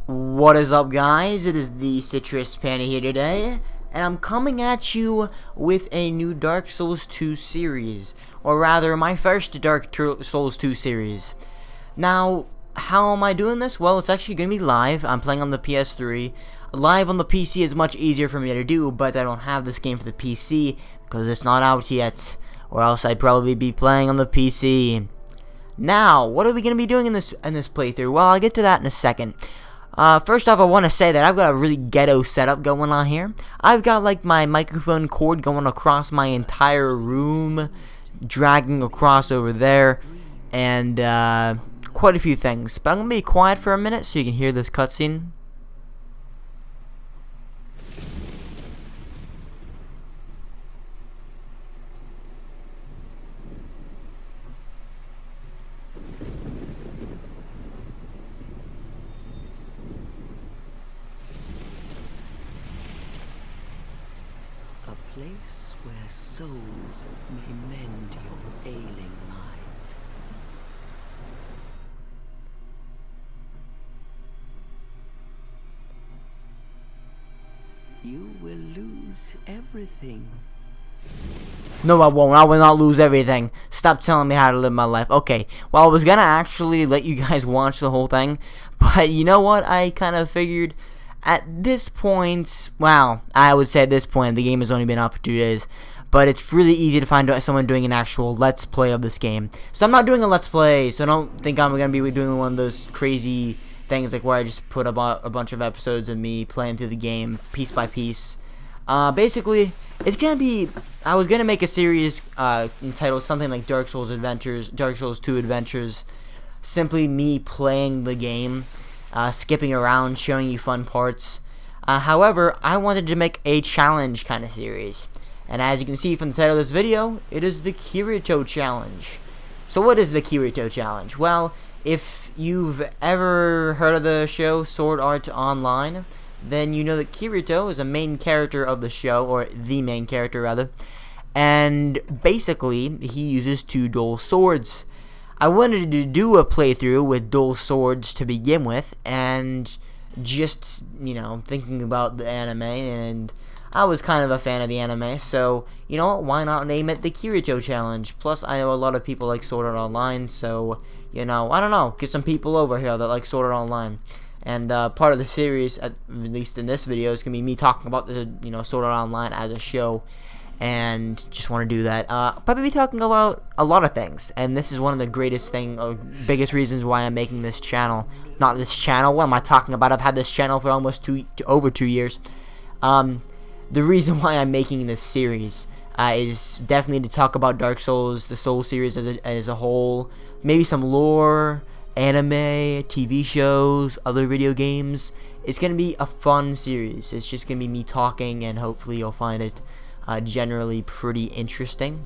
What is up, guys? It is the Citrus Panda here today, and I'm coming at you with a new Dark Souls 2 series, or rather, my first Dark Souls 2 series. Now, how am I doing this? Well, it's actually going to be live. I'm playing on the PS3. Live on the PC is much easier for me to do, but I don't have this game for the PC because it's not out yet, or else I'd probably be playing on the PC. Now, what are we going to be doing in this playthrough? Well, I'll get to that in a second. First off, I want to say that I've got a really ghetto setup going on here. I've got like my microphone cord going across my entire room, dragging across over there, and quite a few things. But I'm going to be quiet for a minute so you can hear this cutscene. A place where souls may mend your ailing mind. You will lose everything. No, I won't. I will not lose everything. Stop telling me how to live my life. Okay, well, I was gonna actually let you guys watch the whole thing, but you know what? I kind of figured at this point, well, I would say at this point, the game has only been out for 2 days, but it's really easy to find someone doing an actual Let's Play of this game. So I'm not doing a Let's Play, so don't think I'm going to be doing one of those crazy things like where I just put about a bunch of episodes of me playing through the game piece by piece. Basically, it's going to be, I was going to make a series entitled something like Dark Souls Adventures, Dark Souls 2 Adventures, simply me playing the game. Skipping around, showing you fun parts. However, I wanted to make a challenge kind of series. And as you can see from the title of this video, it is the Kirito Challenge. So what is the Kirito Challenge? Well, if you've ever heard of the show Sword Art Online, then you know that Kirito is a main character of the show, or the main character rather. And basically, he uses two dual swords. I wanted to do a playthrough with dual swords to begin with, and just, you know, thinking about the anime, and I was kind of a fan of the anime, so, you know what, why not name it the Kirito Challenge? Plus, I know a lot of people like Sword Art Online, so, you know, I don't know, get some people over here that like Sword Art Online. And part of the series, at least in this video, is going to be me talking about the, you know, Sword Art Online as a show. And just want to do that. Probably be talking about a lot of things, and this is one of the greatest biggest reasons why I'm making this channel. Not this channel. What am I talking about? I've had this channel for almost over 2 years. The reason why I'm making this series is definitely to talk about Dark Souls, the Soul series as a whole, maybe some lore, anime, TV shows, other video games. It's gonna be a fun series. It's just gonna be me talking, and hopefully you'll find it generally pretty interesting.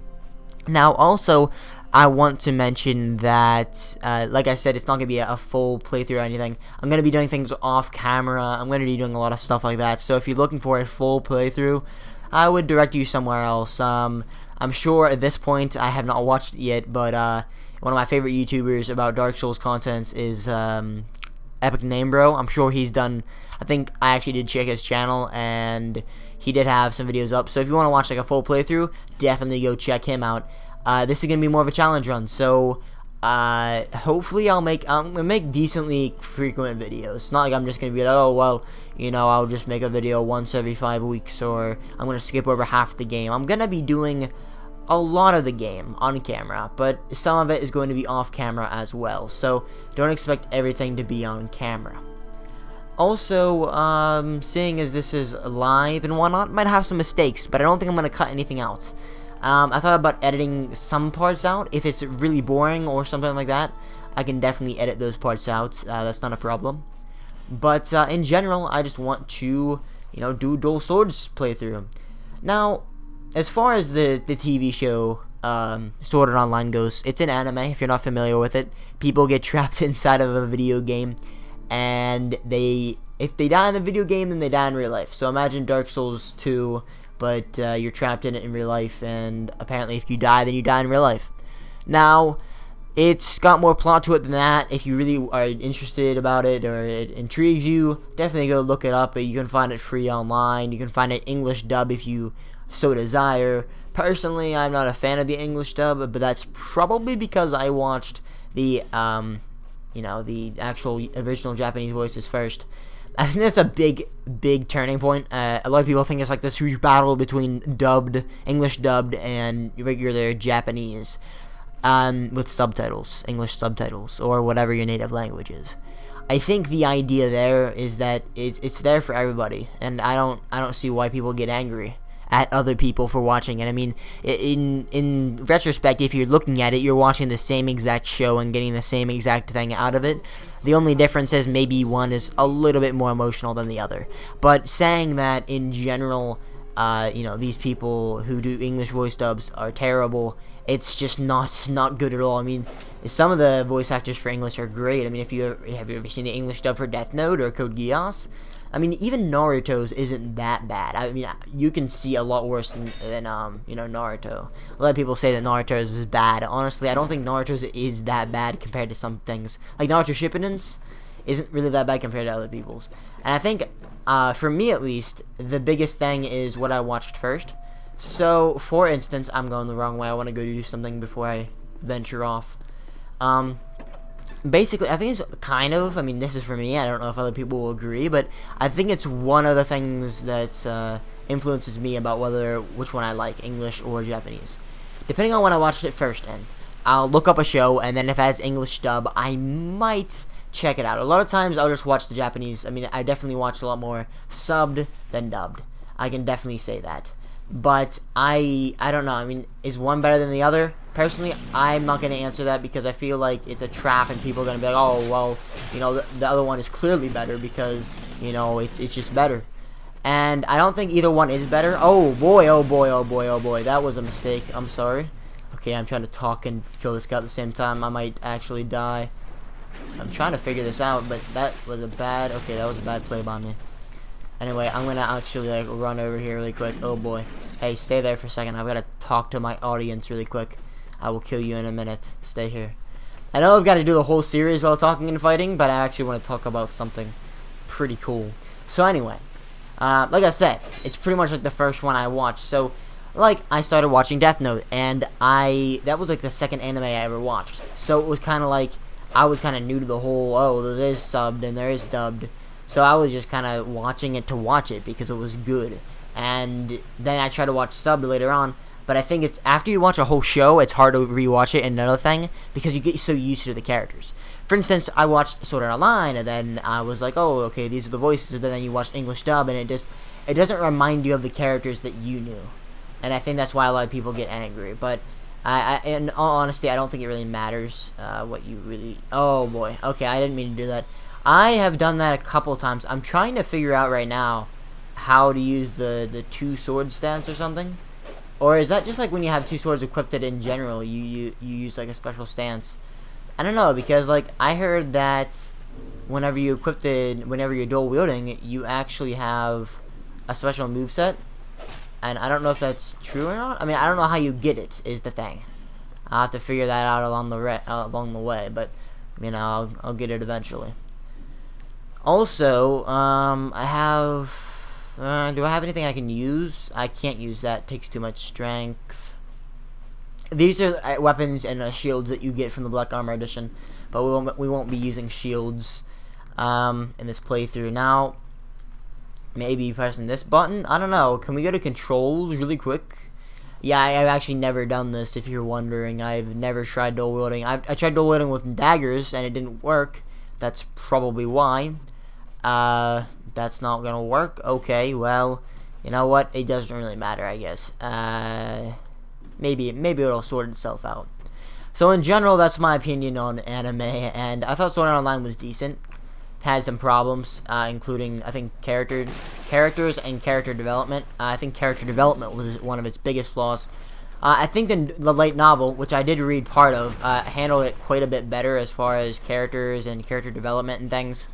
Now, also, I want to mention that, like I said, it's not going to be a full playthrough or anything. I'm going to be doing things off camera. I'm going to be doing a lot of stuff like that. So if you're looking for a full playthrough, I would direct you somewhere else. I'm sure at this point, I have not watched it yet, but one of my favorite YouTubers about Dark Souls contents is Epic Name Bro. I'm sure he's done, I think I actually did check his channel, and he did have some videos up. So if you want to watch like a full playthrough, definitely go check him out. This is gonna be more of a challenge run, so hopefully I'm gonna make decently frequent videos. It's not like I'm just gonna be like, oh well, you know, I'll just make a video once every 5 weeks, or I'm gonna skip over half the game. I'm gonna be doing a lot of the game on camera, but some of it is going to be off camera as well, so don't expect everything to be on camera. Also, seeing as this is live and whatnot, might have some mistakes, but I don't think I'm going to cut anything out. I thought about editing some parts out. If it's really boring or something like that, I can definitely edit those parts out. That's not a problem. But in general, I just want to, you know, do dual swords playthrough. Now, as far as the TV show Sword Art Online goes, it's an anime. If you're not familiar with it, people get trapped inside of a video game, and if they die in the video game, then they die in real life. So imagine Dark Souls 2, but you're trapped in it in real life, and apparently if you die, then you die in real life. Now, It's got more plot to it than that. If you really are interested about it or it intrigues you, definitely go look it up. You can find it free online. You can find it English dub if you so desire. Personally, I'm not a fan of the English dub, but that's probably because I watched the the actual original Japanese voices first. I think that's a big turning point. A lot of people think it's like this huge battle between English dubbed, and regular Japanese, with subtitles, English subtitles, or whatever your native language is. I think the idea there is that it's there for everybody, and I don't see why people get angry at other people for watching it. I mean, in retrospect, if you're looking at it, you're watching the same exact show and getting the same exact thing out of it. The only difference is maybe one is a little bit more emotional than the other. But saying that in general, these people who do English voice dubs are terrible, it's just not good at all. I mean, some of the voice actors for English are great. I mean, have you ever seen the English dub for Death Note or Code Geass? I mean, even Naruto's isn't that bad. I mean, you can see a lot worse than Naruto. A lot of people say that Naruto's is bad. Honestly, I don't think Naruto's is that bad compared to some things. Like Naruto Shippuden's isn't really that bad compared to other people's. And I think, for me at least, the biggest thing is what I watched first. So, for instance, I'm going the wrong way. I want to go do something before I venture off. Basically, I think it's kind of, I mean, this is for me, I don't know if other people will agree, but I think it's one of the things that influences me about which one I like, English or Japanese. Depending on when I watched it first in, I'll look up a show, and then if it has English dub, I might check it out. A lot of times, I'll just watch the Japanese. I mean, I definitely watch a lot more subbed than dubbed. I can definitely say that. But I don't know. I mean, is one better than the other? Personally, I'm not going to answer that because I feel like it's a trap and people are going to be like, oh, well, the other one is clearly better because, it's just better. And I don't think either one is better. Oh, boy, oh, boy, oh, boy, oh, boy. That was a mistake. I'm sorry. Okay, I'm trying to talk and kill this guy at the same time. I might actually die. I'm trying to figure this out, but that was a bad play by me. Anyway, I'm gonna actually run over here really quick. Oh boy. Hey, stay there for a second. I've gotta talk to my audience really quick. I will kill you in a minute. Stay here. I know I've got to do the whole series while talking and fighting, but I actually want to talk about something pretty cool. So anyway, like I said, it's pretty much like the first one I watched. So, I started watching Death Note, and that was like the second anime I ever watched. So it was kind of like I was kind of new to the whole, there is subbed and there is dubbed. So I was just kind of watching it to watch it because it was good. And then I tried to watch subbed later on. But I think it's after you watch a whole show, it's hard to rewatch it. And another thing, because you get so used to the characters. For instance, I watched Sword Art Online, and then I was like, oh, okay, these are the voices. And then you watch English dub, and it doesn't remind you of the characters that you knew. And I think that's why a lot of people get angry. But in all honesty, I don't think it really matters what you really... Oh, boy. Okay, I didn't mean to do that. I have done that a couple times. I'm trying to figure out right now how to use the two sword stance or something. Or is that just like when you have two swords equipped in general, you use like a special stance? I don't know, because I heard that whenever you're dual wielding, you actually have a special moveset. And I don't know if that's true or not. I mean, I don't know how you get it, is the thing. I'll have to figure that out along the way, but I'll get it eventually. Also, I have... do I have anything I can use? I can't use that. It takes too much strength. These are weapons and shields that you get from the Black Armor Edition. But we won't be using shields in this playthrough. Now, maybe pressing this button? I don't know. Can we go to controls really quick? Yeah, I've actually never done this, if you're wondering. I've never tried dual wielding. I tried dual wielding with daggers, and it didn't work. That's probably why. That's not gonna work. Okay, well, you know what? It doesn't really matter, I guess. Maybe it'll sort itself out. So in general, that's my opinion on anime, and I thought Sword Art Online was decent. Had some problems, including, I think, characters and character development. I think character development was one of its biggest flaws. I think the light novel, which I did read part of, handled it quite a bit better as far as characters and character development and things.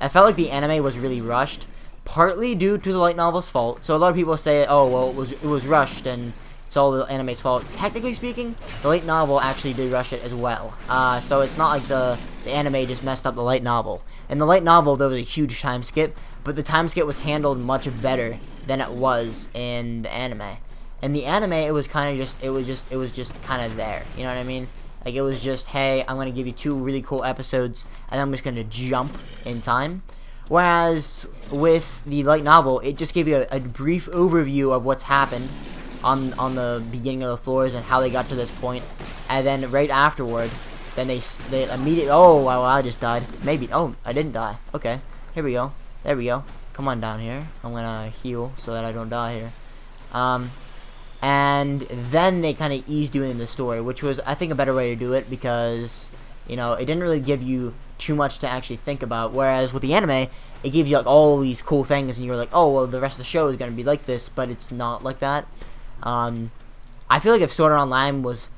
I felt like the anime was really rushed, partly due to the light novel's fault. So a lot of people say, oh, well, it was rushed and it's all the anime's fault. Technically speaking, the light novel actually did rush it as well. So it's not like the anime just messed up the light novel. In the light novel, there was a huge time skip, but the time skip was handled much better than it was in the anime. In the anime, it was kind of just, it was just kind of there. You know what I mean? Like, it was just, hey, I'm going to give you 2 really cool episodes, and I'm just going to jump in time. Whereas, with the light novel, it just gave you a brief overview of what's happened on the beginning of the floors and how they got to this point. And then, right afterward, then they immediately, oh, wow, I just died. Maybe, oh, I didn't die. Okay, here we go. There we go. Come on down here. I'm going to heal so that I don't die here. And then they kind of eased you into the story, which was, I think, a better way to do it because, you know, it didn't really give you too much to actually think about. Whereas with the anime, it gives you like all these cool things, and you're like, oh, well, the rest of the show is going to be like this, but it's not like that. I feel like if Sword Art Online was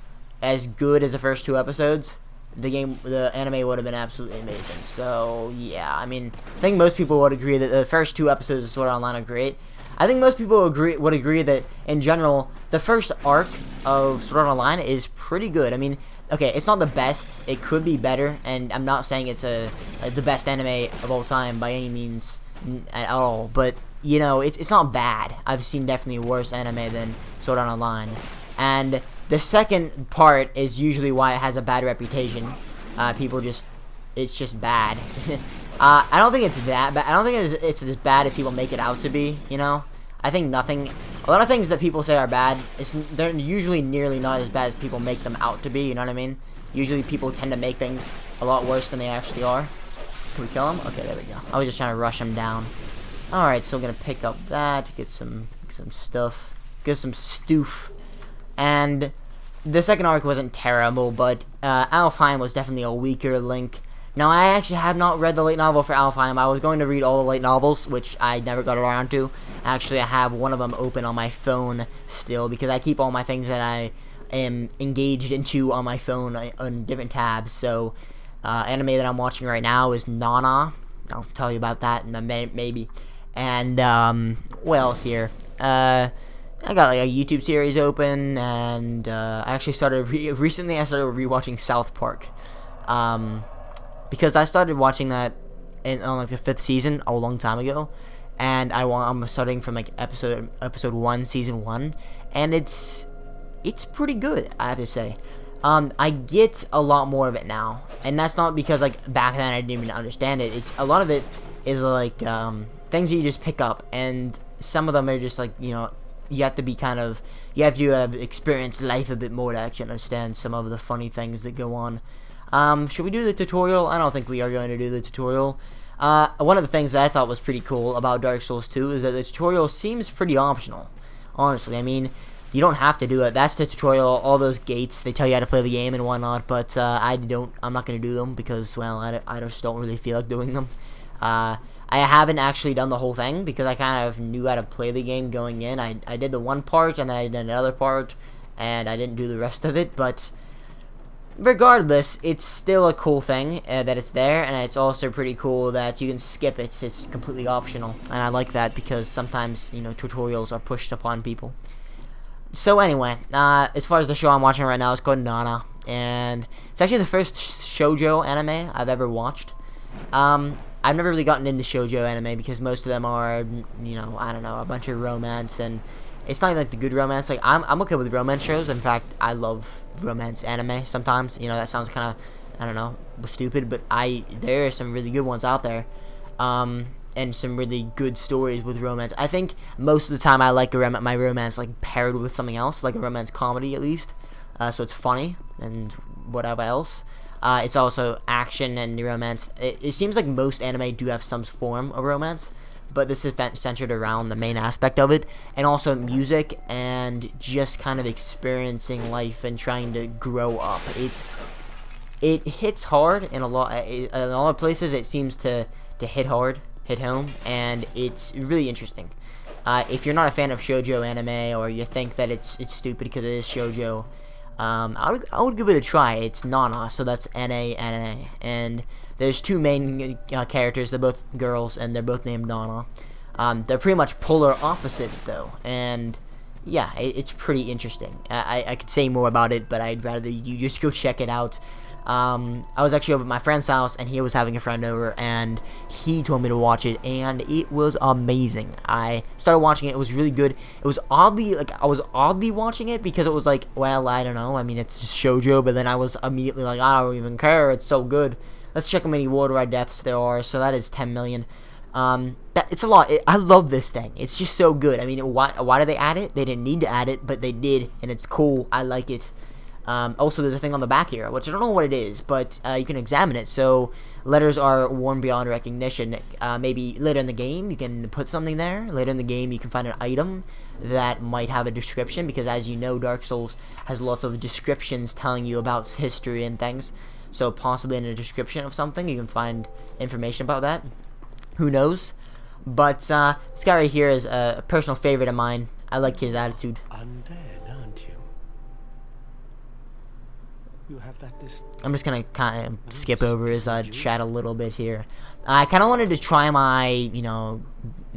as good as the first 2 episodes, the anime would have been absolutely amazing. So yeah, I mean, I think most people would agree that the first 2 episodes of Sword Art Online are great. I think most people would agree that, in general, the first arc of Sword Art Online is pretty good. I mean, okay, it's not the best. It could be better, and I'm not saying it's the best anime of all time by any means at all. But, you know, it's not bad. I've seen definitely worse anime than Sword Art Online. And the second part is usually why it has a bad reputation. It's just bad. I don't think it's that bad. I don't think it's as bad as people make it out to be, you know? I think a lot of things that people say are bad, they're usually nearly not as bad as people make them out to be, you know what I mean? Usually people tend to make things a lot worse than they actually are. Can we kill him? Okay, there we go. I was just trying to rush him down. Alright, so I'm gonna pick up that, get some stuff, get some stoof. And the second arc wasn't terrible, but Alfheim was definitely a weaker link. Now, I actually have not read the light novel for Alfheim. I was going to read all the light novels, which I never got around to. Actually, I have one of them open on my phone still, because I keep all my things that I am engaged into on my phone on different tabs. So, anime that I'm watching right now is Nana. I'll tell you about that in a minute, maybe. And, what else here? I got like a YouTube series open, and I actually started recently. I started rewatching South Park, because I started watching that on like the 5th season a long time ago, and I'm starting from like episode 1, season 1, and it's pretty good, I have to say. I get a lot more of it now, and that's not because like back then I didn't even understand it. It's a lot of it is like things that you just pick up, and some of them are just like, you know, you have to have experienced life a bit more to actually understand some of the funny things that go on. Should we do the tutorial? I don't think we are going to do the tutorial. One of the things that I thought was pretty cool about Dark Souls 2 is that the tutorial seems pretty optional. Honestly, I mean, you don't have to do it. That's the tutorial. All those gates, they tell you how to play the game and whatnot, but I'm not going to do them because, well, I just don't really feel like doing them. I haven't actually done the whole thing because I kind of knew how to play the game going in. I did the one part, and then I did another part, and I didn't do the rest of it, but regardless, it's still a cool thing that it's there, and it's also pretty cool that you can skip it. It's completely optional, and I like that because sometimes, you know, tutorials are pushed upon people. So anyway, as far as the show I'm watching right now, it's called Nana, and it's actually the first shoujo anime I've ever watched. I've never really gotten into shoujo anime because most of them are, you know, I don't know, a bunch of romance, and it's not even like the good romance. Like, I'm okay with romance shows. In fact, I love romance anime sometimes. You know, that sounds kind of, I don't know, stupid, but there are some really good ones out there, and some really good stories with romance. I think most of the time I like my romance like paired with something else, like a romance comedy at least, so it's funny and whatever else. It's also action and romance. It seems like most anime do have some form of romance, but this is centered around the main aspect of it, and also music and just kind of experiencing life and trying to grow up. It hits hard in a lot of places. It seems to hit home, and it's really interesting. If you're not a fan of shoujo anime, or you think that it's stupid because it is shoujo, I would give it a try. It's Nana, so that's N-A-N-A, and there's 2 main characters. They're both girls, and they're both named Nana. They're pretty much polar opposites, though, and yeah, it's pretty interesting. I could say more about it, but I'd rather you just go check it out. I was actually over at my friend's house, and he was having a friend over, and he told me to watch it, and it was amazing. I started watching it. It was really good. It was oddly, like, I was oddly watching it because it was like, well, I don't know. I mean, it's just shoujo, but then I was immediately like, I don't even care. It's so good. Let's check how many worldwide deaths there are. So that is 10 million. It's a lot. I love this thing. It's just so good. I mean, why did they add it? They didn't need to add it, but they did, and it's cool. I like it. Also, there's a thing on the back here, which I don't know what it is, but you can examine it. So, letters are worn beyond recognition. Maybe later in the game, you can put something there. Later in the game, you can find an item that might have a description, because as you know, Dark Souls has lots of descriptions telling you about history and things. So, possibly in a description of something, you can find information about that. Who knows? But, this guy right here is a personal favorite of mine. I like his attitude. Undead, aren't you? You have that I'm just gonna kind of skip over his chat a little bit here. I kind of wanted to try my, you know,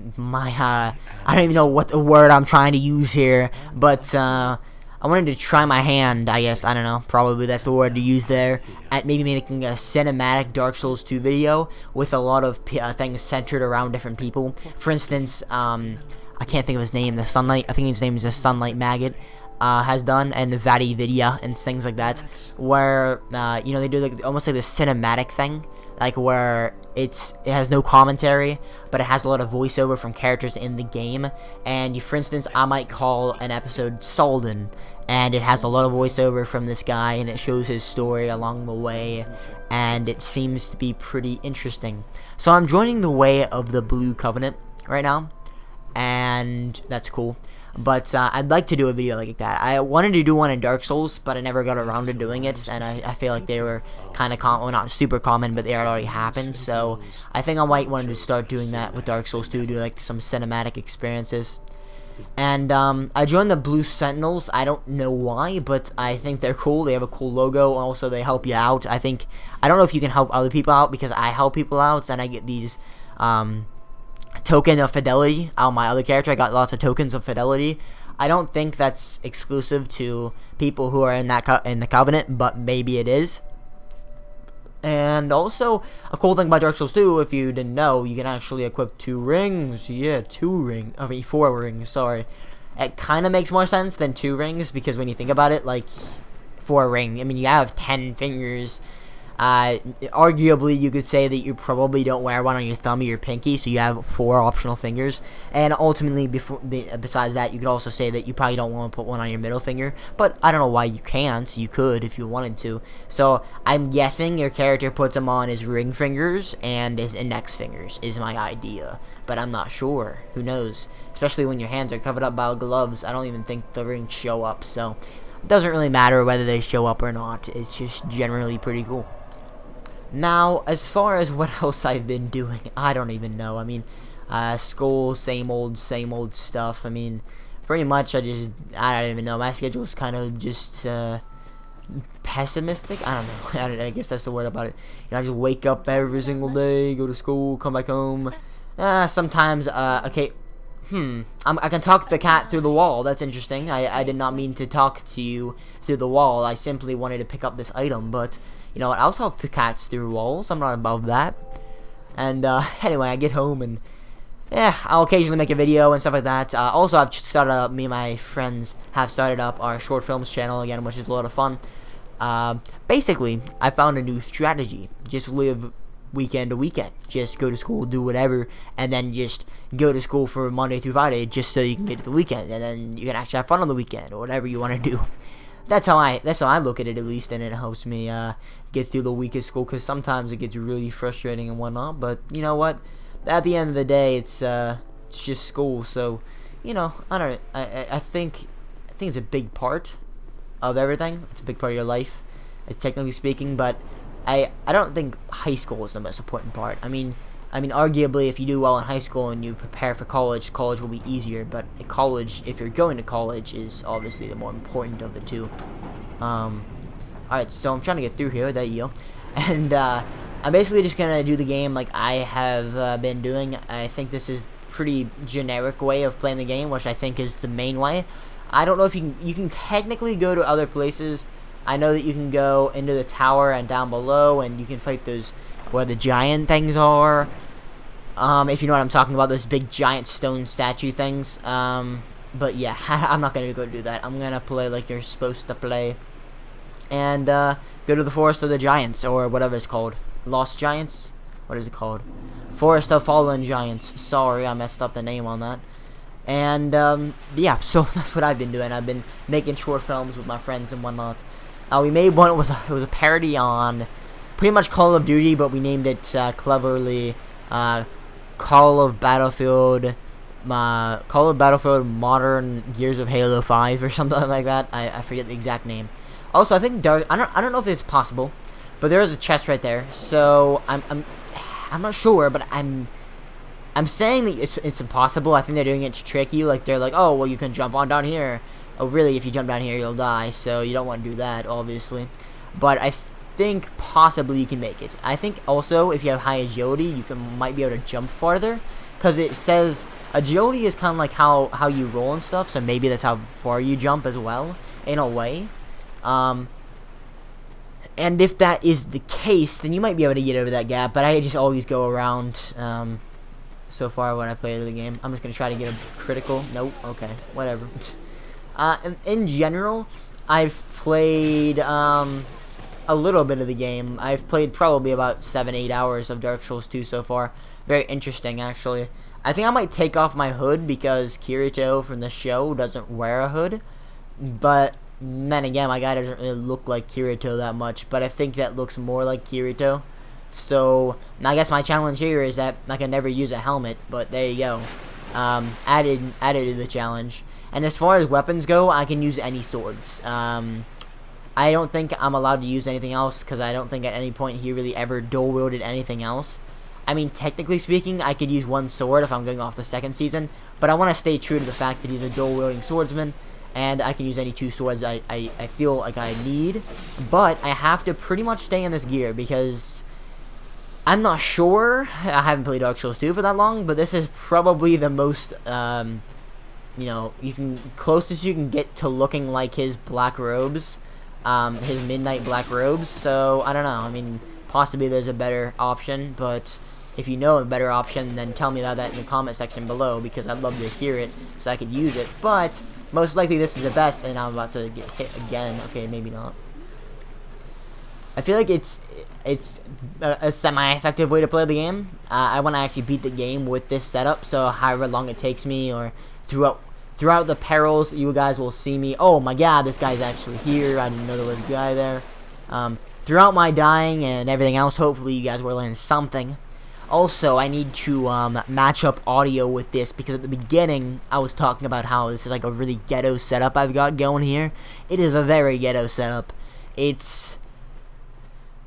I don't even know what the word I'm trying to use here, but I wanted to try my hand, I guess, I don't know, probably that's the word to use there, at maybe making a cinematic Dark Souls 2 video with a lot of things centered around different people. For instance, I can't think of his name, I think his name is the Sunlight Maggot. Has done, and Vadi Vidya and things like that, where you know, they do like almost like this cinematic thing, like where it has no commentary, but it has a lot of voiceover from characters in the game. And for instance, I might call an episode Salden, and it has a lot of voiceover from this guy, and it shows his story along the way, and it seems to be pretty interesting. So I'm joining the way of the Blue Covenant right now, and that's cool. But I'd like to do a video like that. I wanted to do one in Dark Souls, but I never got around to doing it, and I feel like they were kind of well, not super common, but they had already happened. So I think I might want to start doing that with Dark Souls 2, do like some cinematic experiences. And I joined the Blue Sentinels. I don't know why, but I think they're cool. They have a cool logo, and also they help you out. I don't know if you can help other people out, because I help people out, and I get these token of fidelity on my other character. I got lots of tokens of fidelity. I don't think that's exclusive to people who are in the Covenant, but maybe it is. And also, a cool thing about Dark Souls 2, if you didn't know, you can actually equip 2 rings. Yeah, 4 rings, sorry. It kind of makes more sense than 2 rings, because when you think about it, like, 4 ring, I mean, you have 10 fingers. Arguably, you could say that you probably don't wear one on your thumb or your pinky, so you have 4 optional fingers. And ultimately, besides that, you could also say that you probably don't want to put one on your middle finger, but I don't know why you can't. You could if you wanted to. So I'm guessing your character puts them on his ring fingers and his index fingers is my idea, but I'm not sure. Who knows? Especially when your hands are covered up by gloves. I don't even think the rings show up, so it doesn't really matter whether they show up or not. It's just generally pretty cool. Now, as far as what else I've been doing, I don't even know. I mean, school, same old stuff. I mean, pretty much I don't even know. My schedule's kind of just pessimistic. I don't know. I guess that's the word about it. You know, I just wake up every single day, go to school, come back home. Sometimes, okay. I can talk to the cat through the wall. That's interesting. I did not mean to talk to you through the wall. I simply wanted to pick up this item, but you know what? I'll talk to cats through walls. I'm not above that. And anyway, I get home and yeah, I'll occasionally make a video and stuff like that. Also, I've started up. Me and my friends have started up our short films channel again, which is a lot of fun. Basically, I found a new strategy. Just live weekend to weekend. Just go to school, do whatever, and then just go to school for Monday through Friday, just so you can get to the weekend, and then you can actually have fun on the weekend or whatever you want to do. That's how I look at it, at least, and it helps me get through the week of school, because sometimes it gets really frustrating and whatnot. But you know what? At the end of the day, it's just school. So, you know, I think it's a big part of everything. It's a big part of your life, technically speaking. But I don't think high school is the most important part. I mean, arguably, if you do well in high school and you prepare for college, college will be easier. But at college, if you're going to college, is obviously the more important of the two. Alright, so I'm trying to get through here. There you go. And I'm basically just gonna do the game like I have been doing. I think this is pretty generic way of playing the game, which I think is the main way. I don't know if you can technically go to other places. I know that you can go into the tower and down below, and you can fight those where the giant things are. If you know what I'm talking about, those big giant stone statue things. But yeah, I'm not gonna go do that. I'm gonna play like you're supposed to play, and go to the Forest of the Giants, or whatever it's called. Lost Giants? What is it called? Forest of Fallen Giants. Sorry, I messed up the name on that. And yeah, so that's what I've been doing. I've been making short films with my friends and whatnot. We made one. It was a parody on pretty much Call of Duty, but we named it cleverly Call of Battlefield Modern Gears of Halo 5 or something like that. I forget the exact name. Also, I think I don't know if it's possible, but there is a chest right there. So I'm not sure, but I'm saying that it's impossible. I think they're doing it to trick you. Like, they're like, oh, well, you can jump on down here. Oh, really? If you jump down here, you'll die. So you don't want to do that, obviously. But I think possibly you can make it. I think also if you have high agility, you might be able to jump farther, because it says agility is kind of like how you roll and stuff. So maybe that's how far you jump as well, in a way. And if that is the case, then you might be able to get over that gap. But I just always go around. So far when I play the game, I'm just gonna try to get a critical. Nope. Okay. Whatever. In general, I've played a little bit of the game. I've played probably about 7-8 hours of Dark Souls 2 so far. Very interesting, actually. I think I might take off my hood because Kirito from the show doesn't wear a hood. But then again, my guy doesn't really look like Kirito that much. But I think that looks more like Kirito. So I guess my challenge here is that I can never use a helmet, but there you go. Added to the challenge. And as far as weapons go, I can use any swords. I don't think I'm allowed to use anything else, because I don't think at any point he really ever dual wielded anything else. I mean, technically speaking, I could use one sword if I'm going off the second season, but I want to stay true to the fact that he's a dual wielding swordsman, and I can use any two swords I feel like I need. But I have to pretty much stay in this gear, because I'm not sure. I haven't played Dark Souls 2 for that long, but this is probably the most, you know, closest you can get to looking like his black robes, his midnight black robes. So I don't know. I mean, possibly there's a better option, but if you know a better option, then tell me that in the comment section below, because I'd love to hear it so I could use it. But most likely this is the best, and I'm about to get hit again. Okay, maybe not. I feel like it's a semi-effective way to play the game. I want to actually beat the game with this setup, so however long it takes me, or throughout the perils, you guys will see me. Oh my god, this guy's actually here. I didn't know there was a guy there. Throughout my dying and everything else, hopefully you guys will learn something. Also, I need to match up audio with this, because at the beginning I was talking about how this is like a really ghetto setup I've got going here. It is a very ghetto setup. It's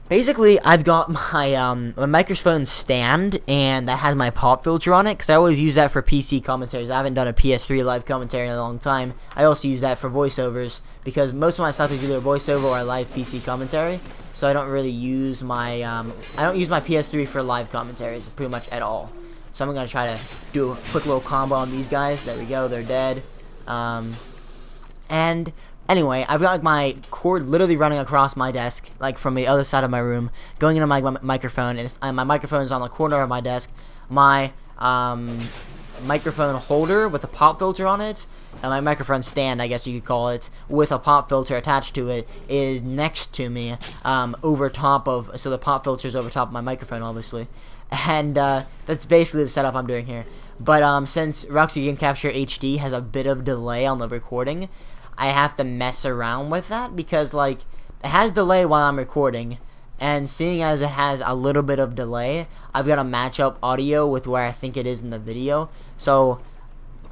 basically, I've got my microphone stand, and that has my pop filter on it, because I always use that for PC commentaries. I haven't done a PS3 live commentary in a long time. I also use that for voiceovers, because most of my stuff is either voiceover or live PC commentary. So I don't really use my PS3 for live commentaries pretty much at all. So I'm gonna try to do a quick little combo on these guys. There we go, they're dead. And anyway, I've got like my cord literally running across my desk, like from the other side of my room, going into my microphone, and my microphone is on the corner of my desk. My microphone holder with a pop filter on it, and my microphone stand, I guess you could call it, with a pop filter attached to it, is next to me, over top of, so the pop filter is over top of my microphone, obviously. And that's basically the setup I'm doing here. But since Roxy Game Capture HD has a bit of delay on the recording, I have to mess around with that, because like it has delay while I'm recording, and seeing as it has a little bit of delay, I've got to match up audio with where I think it is in the video. So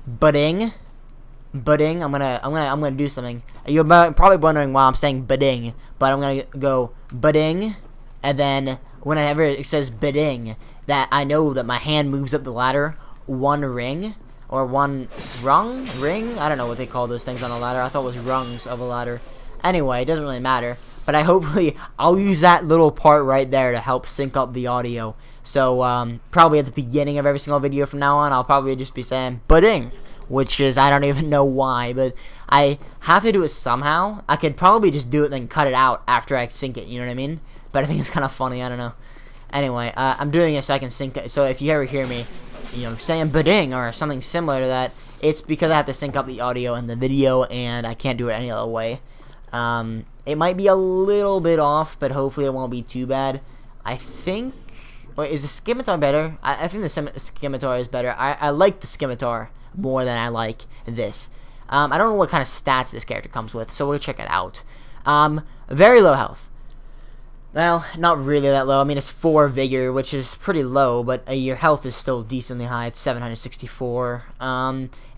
budding, I'm gonna do something. You're probably wondering why I'm saying budding, but I'm gonna go budding, and then whenever it says bidding, that I know that my hand moves up the ladder one ring, or one ring? I don't know what they call those things on a ladder. I thought it was rungs of a ladder. Anyway, it doesn't really matter. But I'll use that little part right there to help sync up the audio. So, probably at the beginning of every single video from now on, I'll probably just be saying, budding, which is, I don't even know why, but I have to do it somehow. I could probably just do it and then cut it out after I sync it, you know what I mean? But I think it's kind of funny, I don't know. Anyway, I'm doing it so I can sync it. So if you ever hear me, you know, saying ba-ding or something similar to that, it's because I have to sync up the audio and the video, and I can't do it any other way. It might be a little bit off, but hopefully it won't be too bad. I think... Wait, is the scimitar better? I think the scimitar is better. I like the scimitar more than I like this. I don't know what kind of stats this character comes with, so we'll check it out. Very low health. Well, not really that low. I mean, it's 4 vigor, which is pretty low, but your health is still decently high. It's 764.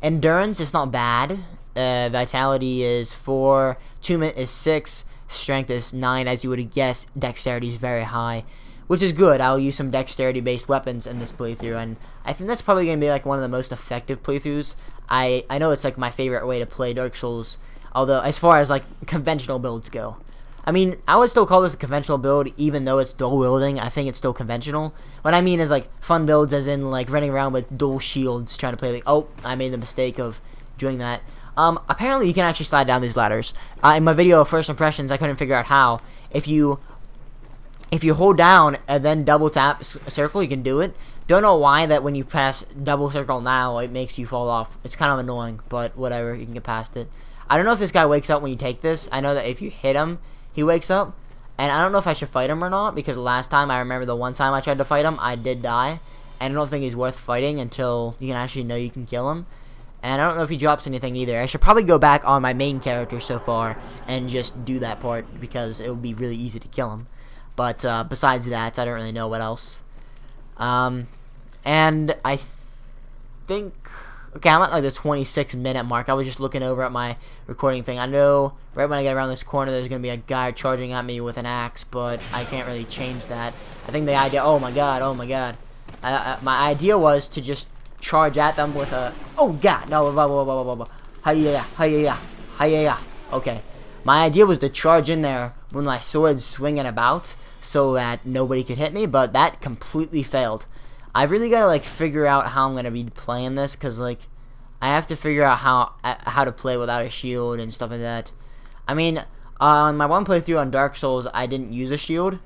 Endurance is not bad. Vitality is 4. Attunement is 6. Strength is 9, as you would guess. Dexterity is very high, which is good. I'll use some dexterity-based weapons in this playthrough, and I think that's probably going to be like one of the most effective playthroughs. I know it's like my favorite way to play Dark Souls, although as far as like conventional builds go. I mean, I would still call this a conventional build, even though it's dual wielding. I think it's still conventional. What I mean is like fun builds, as in like running around with dual shields, trying to play like, oh, I made the mistake of doing that. Apparently you can actually slide down these ladders. In my video of first impressions, I couldn't figure out how. If you hold down and then double tap circle, you can do it. Don't know why that when you press double circle now, it makes you fall off. It's kind of annoying, but whatever, you can get past it. I don't know if this guy wakes up when you take this. I know that if you hit him, he wakes up. And I don't know if I should fight him or not, because last time, I remember the one time I tried to fight him, I did die. And I don't think he's worth fighting until you can actually know you can kill him. And I don't know if he drops anything either. I should probably go back on my main character so far and just do that part, because it would be really easy to kill him. But besides that, I don't really know what else. And I think... Okay, I'm at like the 26-minute mark. I was just looking over at my recording thing. I know right when I get around this corner, there's going to be a guy charging at me with an axe, but I can't really change that. I think the idea... Oh my god, oh my god. My idea was to just charge at them with a... Oh god, no, hi-ya, hi-ya, hi-ya. Okay. My idea was to charge in there when my sword's swinging about so that nobody could hit me, but that completely failed. I've really got to like figure out how I'm going to be playing this, because like I have to figure out how to play without a shield and stuff like that. I mean, on my one playthrough on Dark Souls, I didn't use a shield,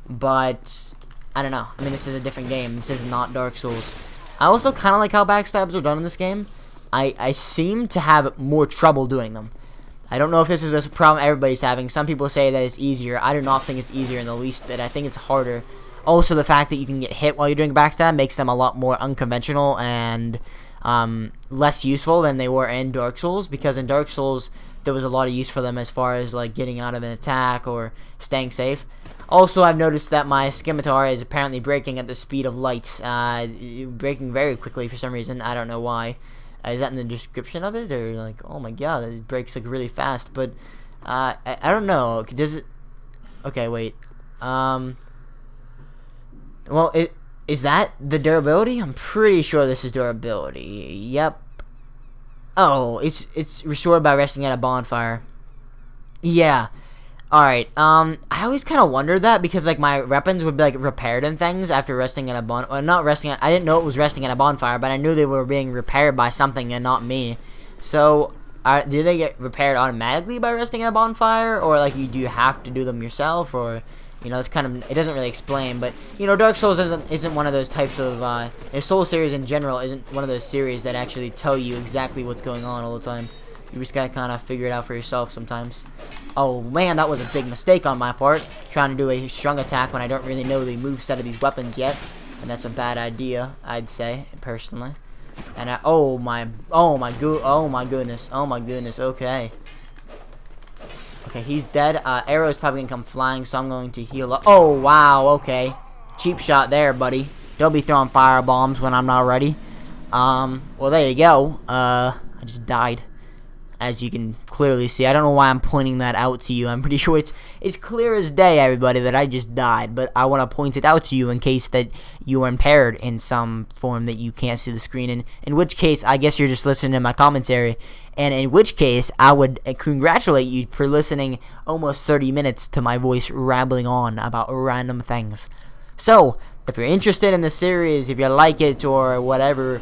but I don't know. I mean, this is a different game. This is not Dark Souls. I also kind of like how backstabs are done in this game. I seem to have more trouble doing them. I don't know if this is a problem everybody's having. Some people say that it's easier. I do not think it's easier in the least bit. I think it's harder. Also, the fact that you can get hit while you're doing backstab makes them a lot more unconventional and less useful than they were in Dark Souls, because in Dark Souls, there was a lot of use for them as far as like getting out of an attack or staying safe. Also, I've noticed that my scimitar is apparently breaking at the speed of light. Breaking very quickly for some reason. I don't know why. Is that in the description of it? Or like, oh my god, it breaks like really fast. But I don't know. Does it... Okay, wait. Well, is that the durability? I'm pretty sure this is durability. Yep. Oh, it's restored by resting at a bonfire. Yeah. Alright, I always kind of wondered that, because, like, my weapons would be, like, repaired and things after resting at a I didn't know it was resting at a bonfire, but I knew they were being repaired by something and not me. So, do they get repaired automatically by resting at a bonfire, or, like, do you have to do them yourself, or... You know, it's kind of, it doesn't really explain, but, you know, Dark Souls isn't one of those types of, the Soul series in general isn't one of those series that actually tell you exactly what's going on all the time. You just gotta kind of figure it out for yourself sometimes. Oh, man, that was a big mistake on my part, trying to do a strong attack when I don't really know the moveset of these weapons yet, and that's a bad idea, I'd say, personally. And oh my goodness, okay. Okay, he's dead. Arrow's probably gonna come flying, so I'm going to heal up. Oh, wow, okay. Cheap shot there, buddy. Don't be throwing fire bombs when I'm not ready. Well, there you go. I just died, as you can clearly see. I don't know why I'm pointing that out to you. I'm pretty sure it's clear as day, everybody, that I just died. But I want to point it out to you in case that you are impaired in some form that you can't see the screen. In which case, I guess you're just listening to my commentary. And in which case, I would congratulate you for listening almost 30 minutes to my voice rambling on about random things. So, if you're interested in the series, if you like it or whatever,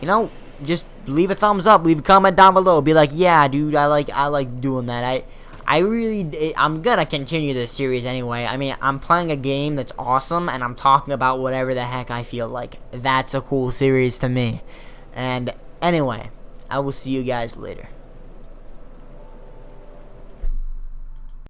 you know, just leave a thumbs up, leave a comment down below, be like, yeah, dude, I like doing that. I'm gonna continue this series anyway. I mean, I'm playing a game that's awesome, and I'm talking about whatever the heck I feel like. That's a cool series to me. And anyway, I will see you guys later.